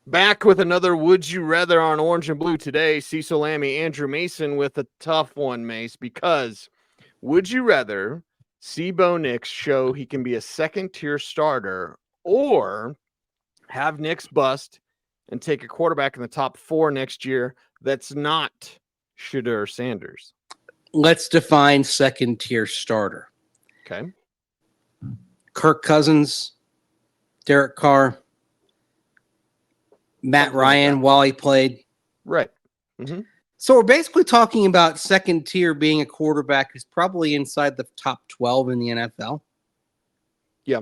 Back with another Would You Rather on Orange and Blue today. Cecil, Lammey, Andrew Mason with a tough one, Mace, because would you rather see Bo Nix show he can be a second-tier starter or have Nix bust and take a quarterback in the top 4 next year that's not Shedeur Sanders? Let's define second-tier starter. Okay. Kirk Cousins, Derek Carr, Matt Something like Ryan that. while he played. Right. Mm-hmm. So we're basically talking about second tier being a quarterback who's probably inside the top 12 in the NFL. Yeah.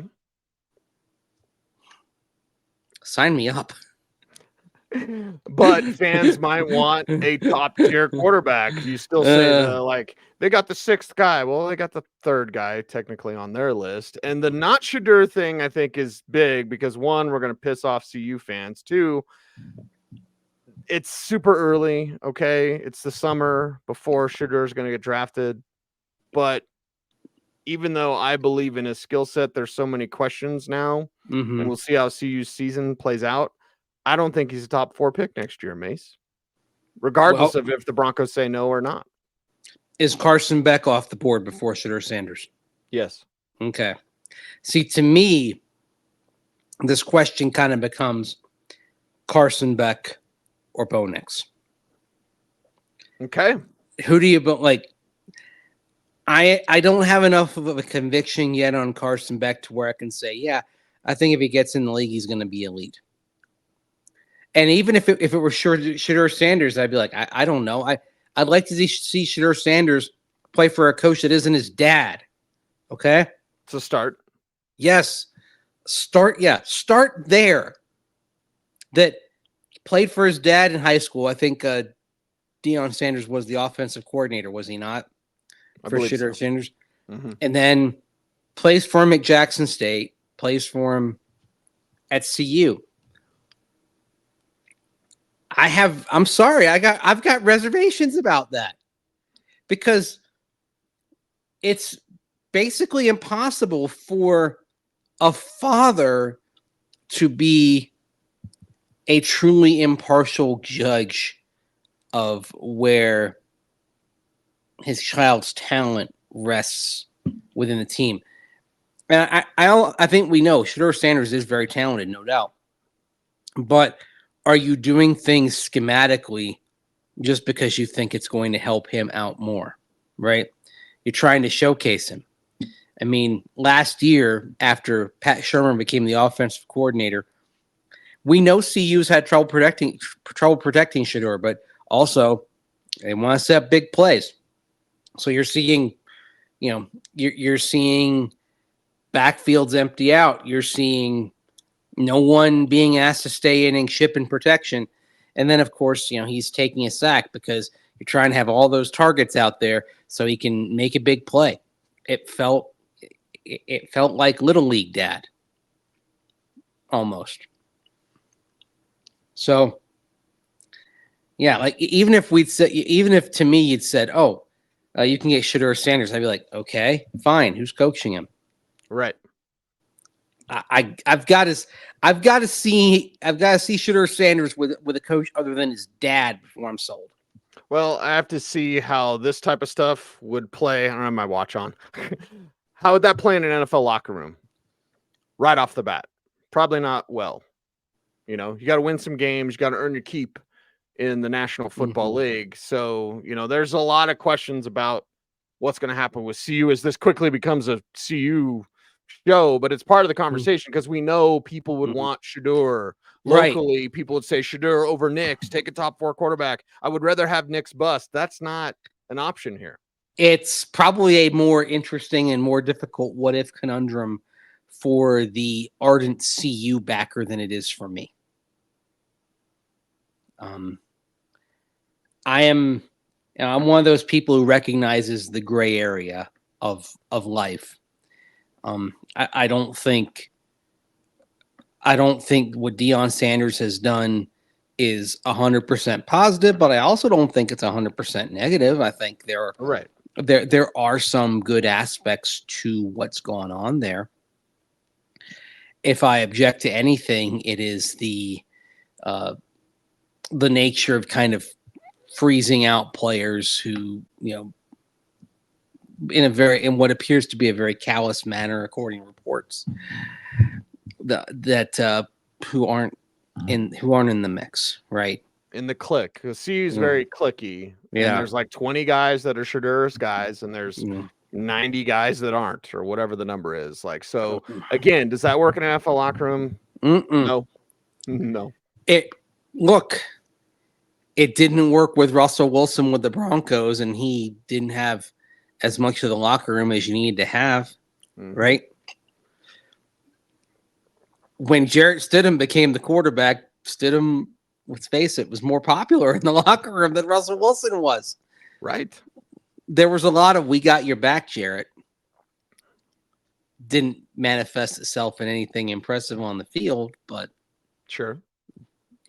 Sign me up. But fans might want a top tier quarterback. You still say they got the 6th guy. Well, they got the 3rd guy technically on their list. And the not Shedeur thing I think is big because 1, we're going to piss off CU fans. 2, it's super early. Okay. It's the summer before Shedeur is going to get drafted. But even though I believe in his skill set, there's so many questions now, and we'll see how CU's season plays out. I don't think he's a top 4 pick next year, Mace, regardless of if the Broncos say no or not. Is Carson Beck off the board before Shedeur Sanders? Yes. Okay. See, to me, this question kind of becomes Carson Beck or Bo Nix. Okay. Who do you like? I don't have enough of a conviction yet on Carson Beck to where I can say, yeah, I think if he gets in the league, he's going to be elite. And even if it were Shedeur Sanders, I'd be like, I don't know. I'd like to see Shedeur Sanders play for a coach that isn't his dad. Okay? It's a start. Yes. Start there. That played for his dad in high school. I think Deion Sanders was the offensive coordinator, was he not? For Shedeur Sanders. Mm-hmm. And then plays for him at Jackson State, plays for him at CU. I'm sorry, I've got reservations about that because it's basically impossible for a father to be a truly impartial judge of where his child's talent rests within the team. And I think we know Shedeur Sanders is very talented, no doubt. But are you doing things schematically just because you think it's going to help him out more, right? You're trying to showcase him. I mean, last year, after Pat Shermer became the offensive coordinator, we know CU's had trouble protecting Shedeur, but also they want to set up big plays. So you're seeing, you're seeing backfields empty out. You're seeing no one being asked to stay in and ship in protection. And then, of course, he's taking a sack because you're trying to have all those targets out there so he can make a big play. It felt like Little League dad. Almost. So, yeah, like even if to me you'd said, oh, you can get Shedeur Sanders, I'd be like, okay, fine. Who's coaching him? Right. I've got to see Shedeur Sanders with a coach other than his dad before I'm sold. Well, I have to see how this type of stuff would play. I don't have my watch on. How would that play in an NFL locker room? Right off the bat, probably not well. You got to win some games. You got to earn your keep in the National Football League. So, there's a lot of questions about what's going to happen with CU as this quickly becomes a CU show, but it's part of the conversation because we know people would want Shedeur locally. Right. People would say Shedeur over Nix, take a top 4 quarterback. I would rather have Nix bust. That's not an option here. It's probably a more interesting and more difficult what if conundrum for the ardent CU backer than it is for me. I'm one of those people who recognizes the gray area of life. I don't think what Deion Sanders has done is 100% positive, but I also don't think it's 100% negative. I think there are some good aspects to what's going on there. If I object to anything, it is the the nature of kind of freezing out players who, in what appears to be a very callous manner, according to reports, who aren't in the mix, right? In the click, because C is very clicky. Yeah. And there's like 20 guys that are Shedeur's guys, and there's 90 guys that aren't, or whatever the number is. Like, so again, does that work in an NFL locker room? No. It didn't work with Russell Wilson with the Broncos, and he didn't have as much of the locker room as you needed to have, right? When Jarrett Stidham became the quarterback, Stidham, let's face it, was more popular in the locker room than Russell Wilson was. Right. There was a lot of "we got your back, Jarrett." Didn't manifest itself in anything impressive on the field, but sure,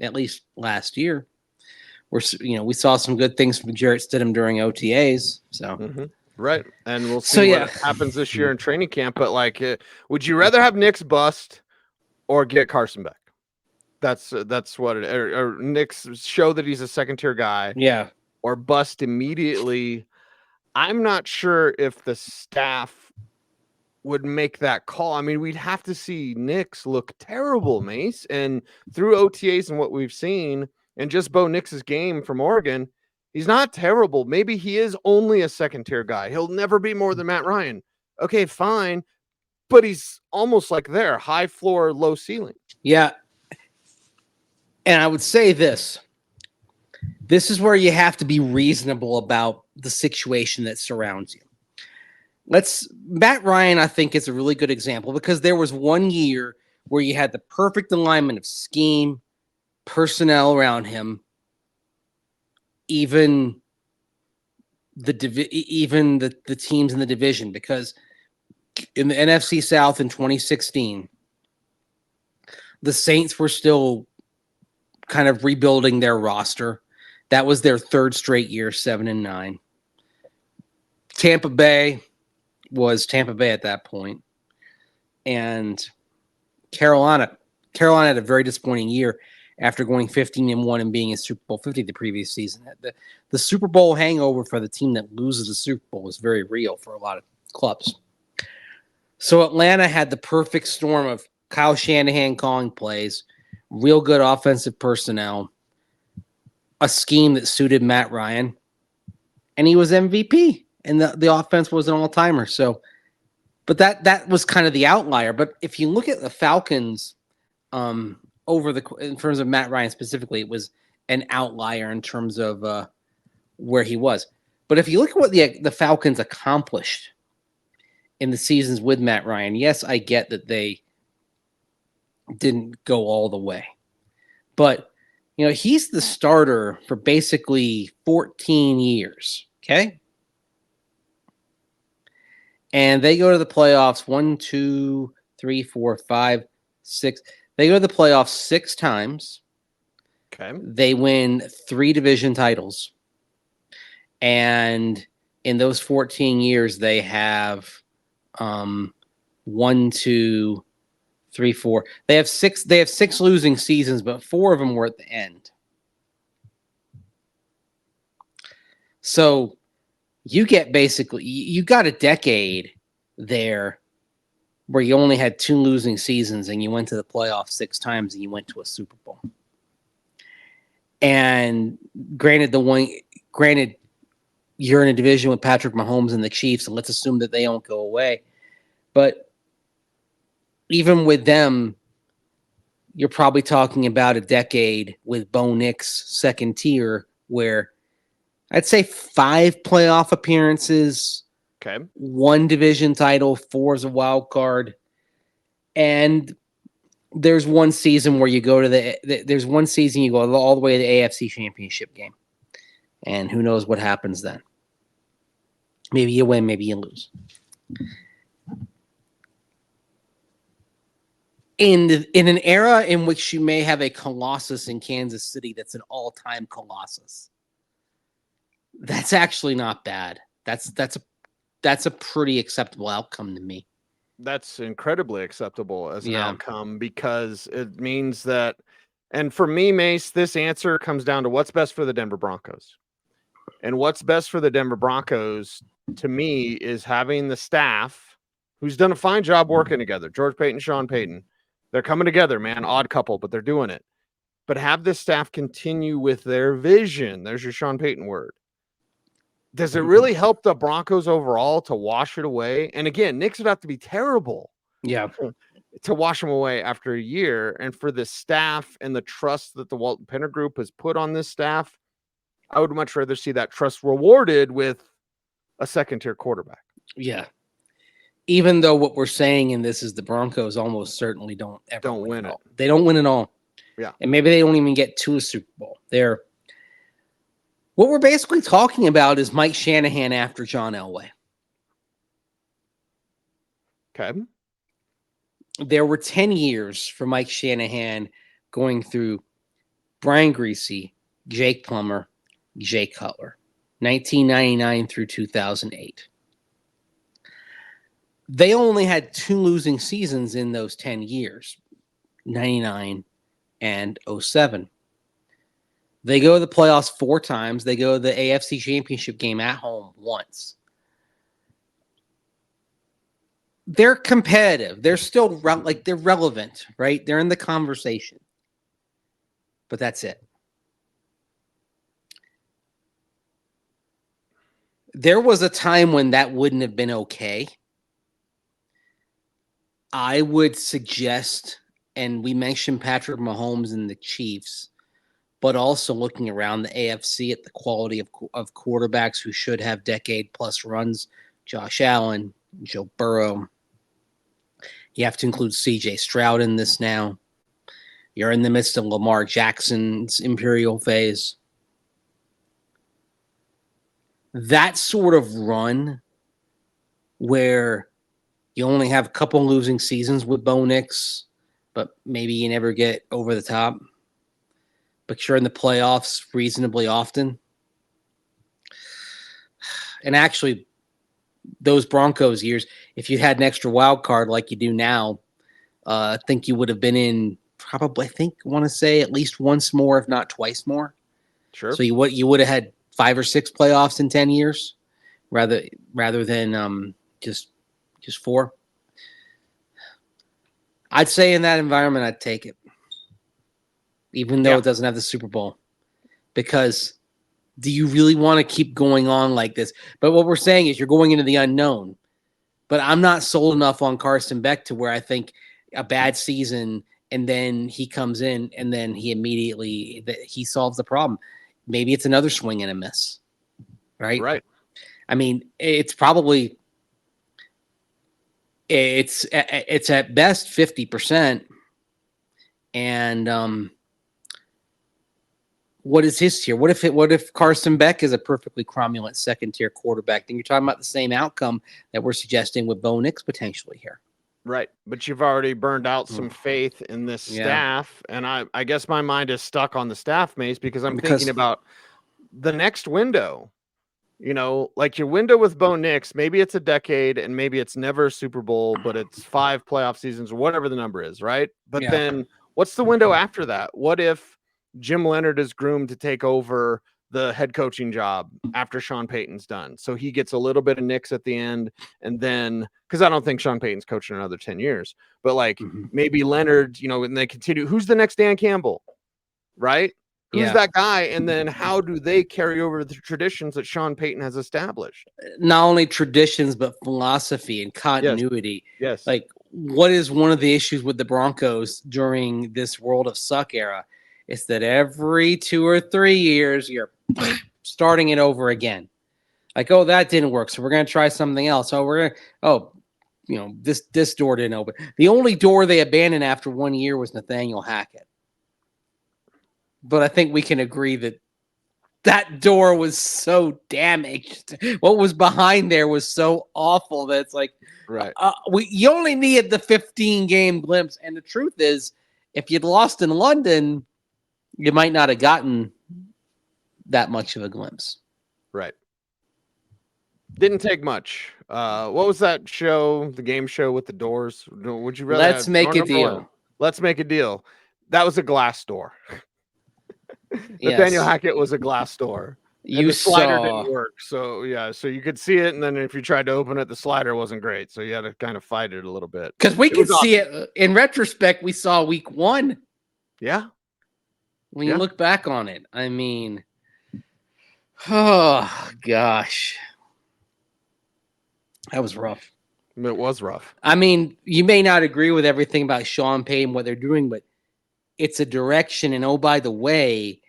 at least last year, we saw some good things from Jarrett Stidham during OTAs. So right, and we'll see what happens this year in training camp. But like, would you rather have Nix bust or get Carson back? That's what it, or Nix show that he's a second tier guy. Yeah, or bust immediately. I'm not sure if the staff would make that call. I mean, we'd have to see Nix look terrible, Mace. And through OTAs and what we've seen, and just Bo Nix's game from Oregon, he's not terrible. Maybe he is only a second tier guy. He'll never be more than Matt Ryan. Okay, fine. But he's almost like there, high floor, low ceiling. Yeah. And I would say this is where you have to be reasonable about the situation that surrounds you. Matt Ryan, I think, is a really good example, because there was one year where you had the perfect alignment of scheme, personnel around him, even the teams in the division, because in the NFC South in 2016, the Saints were still kind of rebuilding their roster. That was their third straight year, 7-9. Tampa Bay was Tampa Bay at that point. And Carolina had a very disappointing year after going 15-1 and being in Super Bowl 50 the previous season. The Super Bowl hangover for the team that loses the Super Bowl is very real for a lot of clubs. So Atlanta had the perfect storm of Kyle Shanahan calling plays, real good offensive personnel, a scheme that suited Matt Ryan, and he was MVP, and the offense was an all-timer. So, but that was kind of the outlier. But if you look at the Falcons, in terms of Matt Ryan specifically, it was an outlier in terms of where he was. But if you look at what the Falcons accomplished in the seasons with Matt Ryan, yes, I get that they didn't go all the way, but he's the starter for basically 14 years. Okay. And they go to the playoffs 1, 2, 3, 4, 5, 6. They go to the playoffs 6 times. Okay. They win 3 division titles. And in those 14 years, they have 1, 2, 3, 4. They have 6 losing seasons, but 4 of them were at the end. So you got a decade there where you only had 2 losing seasons and you went to the playoffs 6 times and you went to a Super Bowl. And granted, you're in a division with Patrick Mahomes and the Chiefs, and let's assume that they don't go away. But even with them, you're probably talking about a decade with Bo Nix second tier, where I'd say 5 playoff appearances, okay, 1 division title, 4 as a wild card, and there's one season where you go to there's one season you go all the way to the AFC Championship game, and who knows what happens then? Maybe you win, maybe you lose. In an era in which you may have a Colossus in Kansas City that's an all-time Colossus, that's actually not bad. That's a pretty acceptable outcome to me. That's incredibly acceptable as an outcome, because it means that And for me, Mace, this answer comes down to what's best for the Denver Broncos. And what's best for the Denver Broncos, to me, is having the staff who's done a fine job working together. George Paton, Sean Payton. They're coming together, man. Odd couple, but they're doing it. But have this staff continue with their vision. There's your Sean Payton word. Does it really help the Broncos overall to wash it away? And again, Knicks would have to be terrible. Yeah. To wash them away after a year. And for the staff and the trust that the Walton Penner Group has put on this staff, I would much rather see that trust rewarded with a second-tier quarterback. Yeah. Even though what we're saying in this is the Broncos almost certainly don't win it. They don't win it all. Yeah. And maybe they don't even get to a Super Bowl. What we're basically talking about is Mike Shanahan after John Elway. Okay. There were 10 years for Mike Shanahan going through Brian Greasy, Jake Plummer, Jay Cutler, 1999 through 2008. They only had 2 losing seasons in those 10 years, 99 and 07. They go to the playoffs 4 times. They go to the AFC Championship game at home once. They're competitive. They're still they're relevant, right? They're in the conversation. But that's it. There was a time when that wouldn't have been okay. I would suggest, and we mentioned Patrick Mahomes and the Chiefs, but also looking around the AFC at the quality of quarterbacks who should have decade-plus runs, Josh Allen, Joe Burrow. You have to include C.J. Stroud in this now. You're in the midst of Lamar Jackson's imperial phase. That sort of run where you only have a couple losing seasons with Bo Nix, but maybe you never get over the top. But you're in the playoffs reasonably often. And actually, those Broncos years, if you had an extra wild card like you do now, I think you would have been in probably, want to say at least once more, if not twice more. Sure. So you would have had 5 or 6 playoffs in 10 years rather than just 4. I'd say in that environment, I'd take it, even though it doesn't have the Super Bowl, because do you really want to keep going on like this? But what we're saying is you're going into the unknown. But I'm not sold enough on Carson Beck to where I think a bad season and then he comes in and then he solves the problem. Maybe it's another swing and a miss, right? Right. I mean, it's at best 50%. And what is his tier? What if Carson Beck is a perfectly cromulent second-tier quarterback? Then you're talking about the same outcome that we're suggesting with Bo Nix potentially here. Right. But you've already burned out some faith in this staff. And I guess my mind is stuck on the staff, Mace, because I'm thinking about the next window. You know, like your window with Bo Nix, maybe it's a decade and maybe it's never a Super Bowl, but it's 5 playoff seasons or whatever the number is, right? But then what's the window after that? What if Jim Leonard is groomed to take over the head coaching job after Sean Payton's done? So he gets a little bit of Nix at the end. And then, because I don't think Sean Payton's coaching another 10 years, but like maybe Leonard, you know, and they continue. Who's the next Dan Campbell, right? Who's that guy? And then how do they carry over the traditions that Sean Payton has established? Not only traditions, but philosophy and continuity. Yes. Like, what is one of the issues with the Broncos during this World of Suck era? It's that every 2 or 3 years, you're starting it over again. Like, oh, that didn't work, so we're going to try something else. This door didn't open. The only door they abandoned after 1 year was Nathaniel Hackett. But I think we can agree that door was so damaged. What was behind there was so awful that it's like, right. You only needed the 15-game glimpse. And the truth is, if you'd lost in London, you might not have gotten that much of a glimpse. Right. Didn't take much. What was that show, the game show with the doors? Would you rather Let's make a deal. Let's make a deal. That was a glass door. Nathaniel Hackett was a glass door. And the slider didn't work. So, yeah. So you could see it. And then if you tried to open it, the slider wasn't great. So you had to kind of fight it a little bit. Because we could see it. In retrospect, we saw week 1. Yeah. When you look back on it, I mean, oh, gosh. That was rough. It was rough. I mean, you may not agree with everything about Sean Payton, what they're doing, but it's a direction. And, oh, by the way,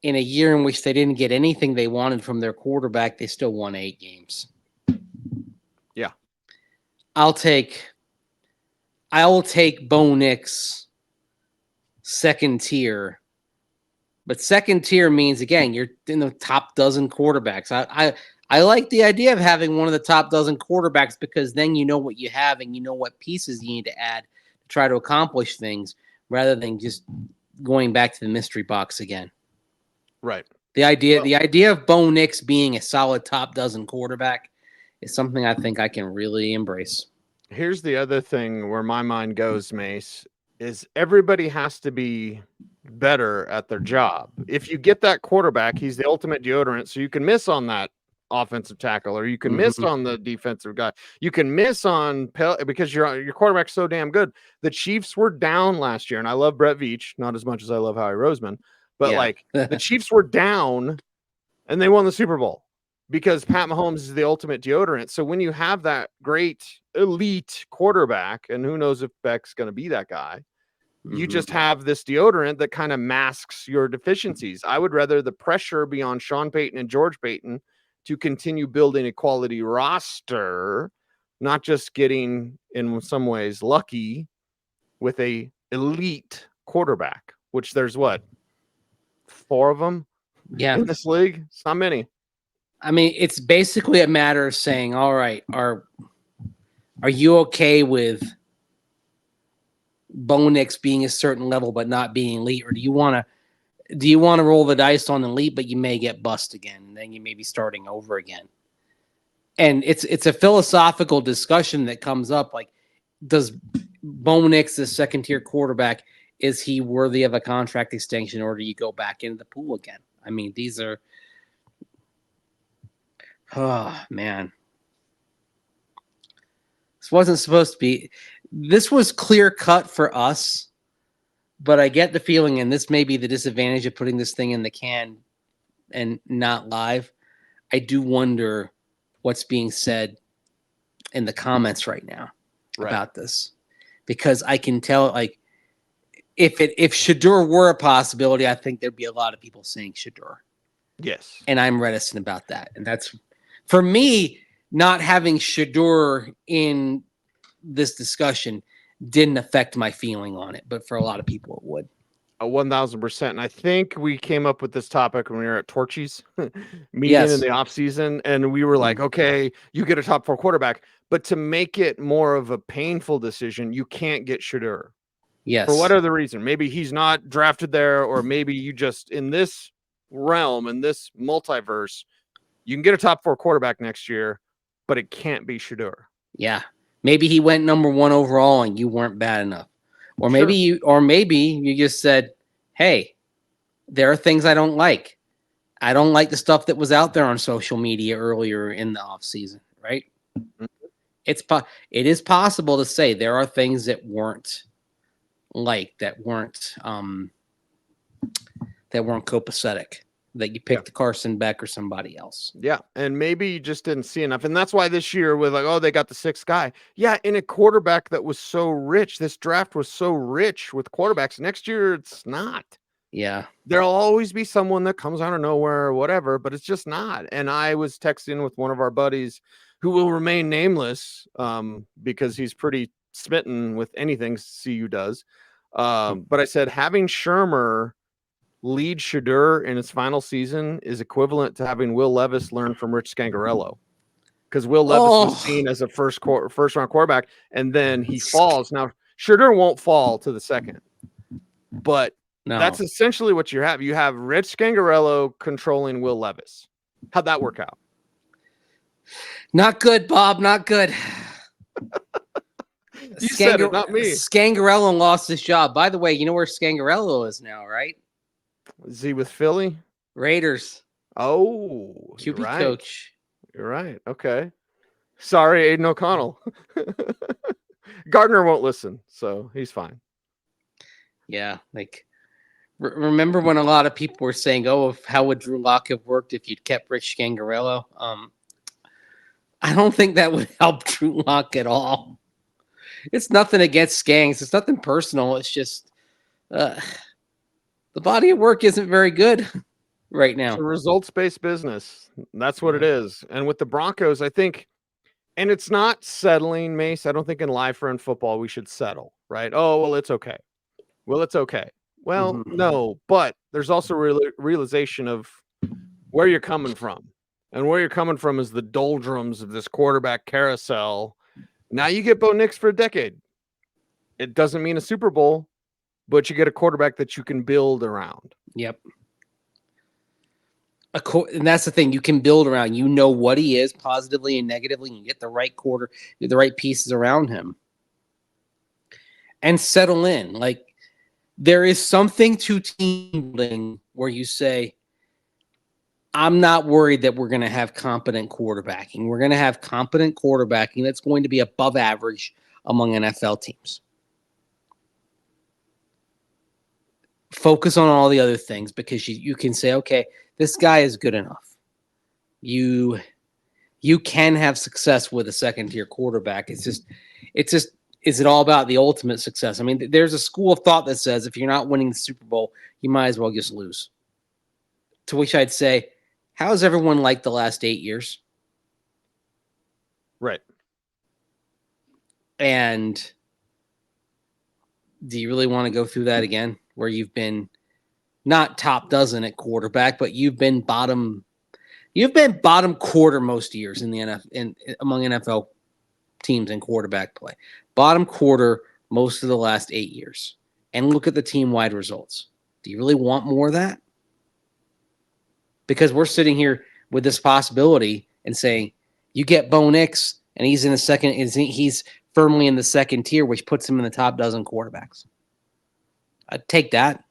in a year in which they didn't get anything they wanted from their quarterback, they still won 8 games. Yeah. I will take Bo Nix second tier. But second tier means, again, you're in the top dozen quarterbacks. I like the idea of having one of the top dozen quarterbacks because then you know what you have and you know what pieces you need to add to try to accomplish things rather than just going back to the mystery box again. Right. The idea of Bo Nix being a solid top dozen quarterback is something I think I can really embrace. Here's the other thing where my mind goes, Mace, is everybody has to be better at their job. If you get that quarterback, he's the ultimate deodorant, so you can miss on that offensive tackle, or you can miss on the defensive guy. You can miss on because your quarterback's so damn good. The Chiefs were down last year, and I love Brett Veach, not as much as I love Howie Roseman, but like the Chiefs were down, and they won the Super Bowl because Pat Mahomes is the ultimate deodorant. So when you have that great elite quarterback, and who knows if Beck's going to be that guy, you just have this deodorant that kind of masks your deficiencies. I would rather the pressure be on Sean Payton and George Payton to continue building a quality roster, not just getting, in some ways, lucky with a elite quarterback, which there's what, 4 of them in this league? It's not many. I mean, it's basically a matter of saying, all right, are you okay with Bo Nix being a certain level but not being elite, or do you want to roll the dice on elite, but you may get bust again, and then you may be starting over again? And it's a philosophical discussion that comes up. Like, does Bo Nix, the second tier quarterback, is he worthy of a contract extension, or do you go back into the pool again? I mean, these are, oh man, this wasn't supposed to be. This was clear cut for us, but I get the feeling, and this may be the disadvantage of putting this thing in the can and not live. I do wonder what's being said in the comments right now about this, because I can tell, like, if Shedeur were a possibility, I think there'd be a lot of people saying Shedeur. Yes. And I'm reticent about that. And that's, for me, not having Shedeur in this discussion didn't affect my feeling on it, but for a lot of people it would. 1,000%. And I think we came up with this topic when we were at Torchy's meeting in the off season, and we were like, okay, you get a top 4 quarterback, but to make it more of a painful decision, you can't get Shedeur. Yes. For what other reason? Maybe he's not drafted there, or maybe you just, in this realm, in this multiverse, you can get a top 4 quarterback next year, but it can't be Shedeur. Yeah. Maybe he went number 1 overall and you weren't bad enough. Or maybe you just said, hey, there are things I don't like. I don't like the stuff that was out there on social media earlier in the offseason, right? Mm-hmm. It is possible to say there are things that weren't copacetic, that you picked Carson, Beck, or somebody else. Yeah, and maybe you just didn't see enough. And that's why this year with like, oh, they got the 6th guy. Yeah, in a quarterback that was so rich, this draft was so rich with quarterbacks. Next year, it's not. Yeah. There'll always be someone that comes out of nowhere or whatever, but it's just not. And I was texting with one of our buddies who will remain nameless because he's pretty smitten with anything CU does. But I said, having Shermer lead Shedeur in his final season is equivalent to having Will Levis learn from Rich Scangarello, because Will Levis was seen as a first round quarterback, and then he falls. Now Shedeur won't fall to the 2nd, but that's essentially what you have. You have Rich Scangarello controlling Will Levis. How'd that work out? Not good, Bob. Not good. You said it, not me. Scangarello lost his job. By the way, you know where Scangarello is now, right? Is he with Philly? Raiders. Oh, you're QB right. coach. You're right. Okay. Sorry, Aiden O'Connell. Gardner won't listen, so he's fine. Yeah, like remember when a lot of people were saying, "Oh, how would Drew Lock have worked if you'd kept Rich Scangarello?" I don't think that would help Drew Lock at all. It's nothing against Skangs. It's nothing personal. It's just the body of work isn't very good right now. It's a results-based business. That's what it is. And with the Broncos, I think, and it's not settling, Mace. I don't think in life or in football we should settle, right? Oh, well, it's okay. Well, it's okay. Well, no, but there's also realization of where you're coming from. And where you're coming from is the doldrums of this quarterback carousel. Now you get Bo Nix for a decade. It doesn't mean a Super Bowl, but you get a quarterback that you can build around. Yep. And that's the thing. You can build around. You know what he is, positively and negatively, and you get the right the right pieces around him. And settle in. Like, there is something to team building where you say, I'm not worried that we're going to have competent quarterbacking. We're going to have competent quarterbacking that's going to be above average among NFL teams. Focus on all the other things because you can say, okay, this guy is good enough. You can have success with a second-tier quarterback. It's just, is it all about the ultimate success? I mean, there's a school of thought that says if you're not winning the Super Bowl, you might as well just lose. To which I'd say, how's everyone like the last 8 years? Right. And do you really want to go through that again, where you've been not top dozen at quarterback, but you've been bottom quarter most years in the NFL among NFL teams in quarterback play. Bottom quarter most of the last 8 years. And look at the team-wide results. Do you really want more of that? Because we're sitting here with this possibility and saying, you get Bo Nix, and he's in the second, he's firmly in the second tier, which puts him in the top dozen quarterbacks. I'd take that.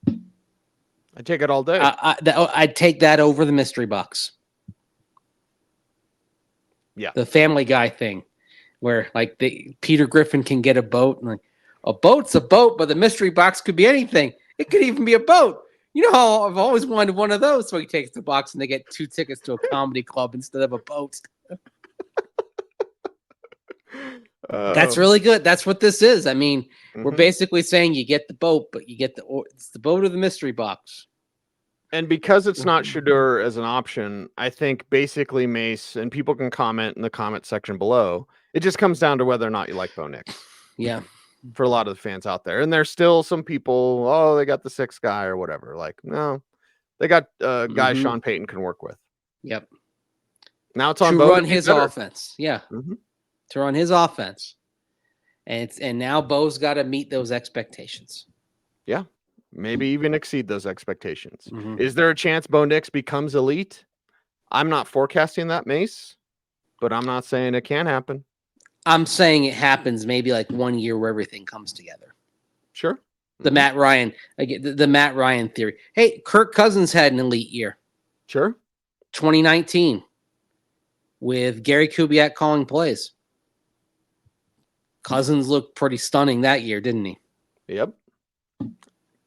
I'd take it all day. I'd take that over the mystery box. Yeah. The Family Guy thing, where like Peter Griffin can get a boat, and like, a boat's a boat, but the mystery box could be anything. It could even be a boat. You know how I've always wanted one of those. So he takes the box and they get 2 tickets to a comedy club instead of a boat. That's really good. That's what this is. I mean, we're basically saying you get the boat, but you get it's the boat or the mystery box. And because it's not Shedeur as an option, I think basically, Mace, and people can comment in the comment section below, it just comes down to whether or not you like Bo Nix. Yeah. For a lot of the fans out there. And there's still some people, oh, they got the 6th guy or whatever. Like, no, they got a guy Sean Payton can work with. Yep. Now it's on to Bo run his offense. Yeah. To run his offense. And now Bo's got to meet those expectations. Yeah. Maybe even exceed those expectations. Is there a chance Bo Nix becomes elite? I'm not forecasting that, Mace, but I'm not saying it can happen. I'm saying it happens maybe like 1 year where everything comes together. Sure. The Matt Ryan, the Matt Ryan theory. Hey, Kirk Cousins had an elite year. Sure. 2019 with Gary Kubiak calling plays. Cousins looked pretty stunning that year, didn't he? Yep.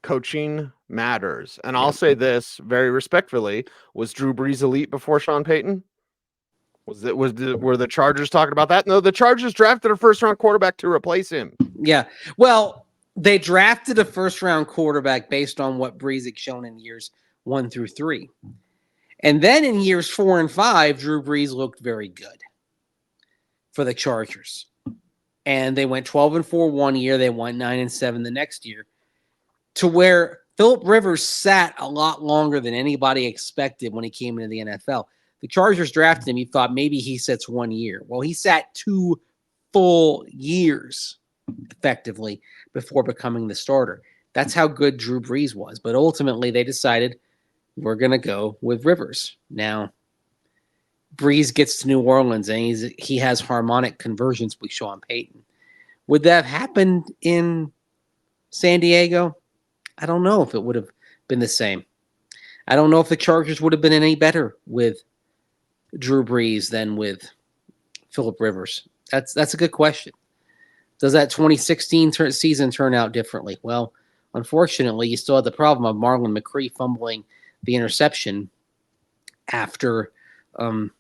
Coaching matters. And I'll say this very respectfully. Was Drew Brees elite before Sean Payton? Were the Chargers talking about that? No, the Chargers drafted a first-round quarterback to replace him. Yeah. Well, they drafted a first-round quarterback based on what Brees had shown in years 1 through 3. And then in years 4 and 5, Drew Brees looked very good for the Chargers. And they went 12-4 one year. They went 9-7 the next year, to where Phillip Rivers sat a lot longer than anybody expected when he came into the NFL. The Chargers drafted him. You thought maybe he sits 1 year. Well, he sat 2 full years effectively before becoming the starter. That's how good Drew Brees was. But ultimately, they decided we're going to go with Rivers. Now, Brees gets to New Orleans, and he has harmonic conversions with Sean Payton, Would that have happened in San Diego? I don't know if it would have been the same. I don't know if the Chargers would have been any better with Drew Brees than with Phillip Rivers. That's a good question. Does that 2016 season turn out differently? Well, unfortunately, you still had the problem of Marlon McCree fumbling the interception after Tom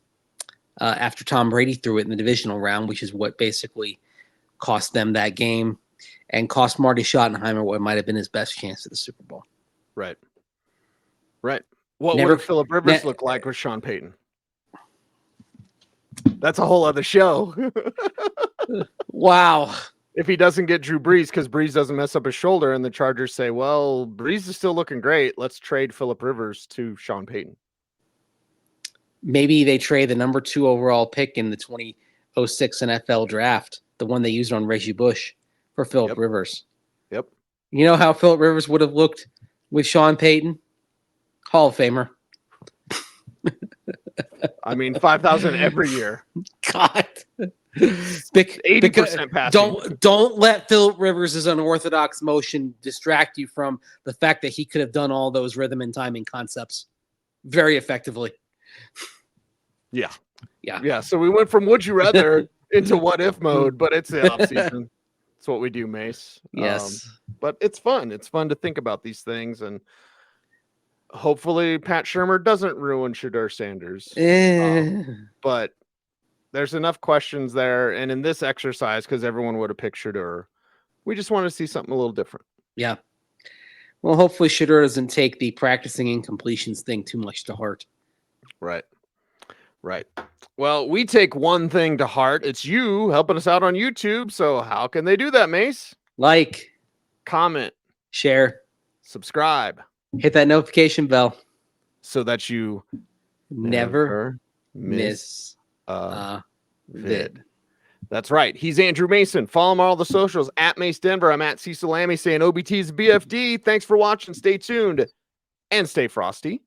Brady threw it in the divisional round, which is what basically cost them that game and cost Marty Schottenheimer what might have been his best chance at the Super Bowl. Right. What would Phillip Rivers look like with Sean Payton? That's a whole other show. Wow. If he doesn't get Drew Brees because Brees doesn't mess up his shoulder and the Chargers say, well, Brees is still looking great. Let's trade Phillip Rivers to Sean Payton. Maybe they trade the number 2 overall pick in the 2006 NFL draft, the one they used on Reggie Bush, for Phillip Rivers. Yep. You know how Phillip Rivers would have looked with Sean Payton? Hall of Famer. I mean, 5,000 every year. God. 80% passing. Don't let Phillip Rivers' unorthodox motion distract you from the fact that he could have done all those rhythm and timing concepts very effectively. Yeah. So we went from would you rather into what if mode, but it's the off season. It's what we do, Mace. Yes. But it's fun. It's fun to think about these things, and hopefully Pat Shurmur doesn't ruin Shedeur Sanders. But there's enough questions there, and in this exercise, because everyone would have picked Shedeur, we just want to see something a little different. Yeah. Well, hopefully Shedeur doesn't take the practicing incompletions thing too much to heart. Right. Well, we take one thing to heart. It's you helping us out on YouTube. So how can they do that, Mace? Like, comment, share, subscribe, hit that notification bell so that you never miss a vid. That's right. He's Andrew Mason. Follow him on all the socials at Mace Denver. I'm at Cecil Lammey saying OBT's BFD. Thanks for watching. Stay tuned and stay frosty.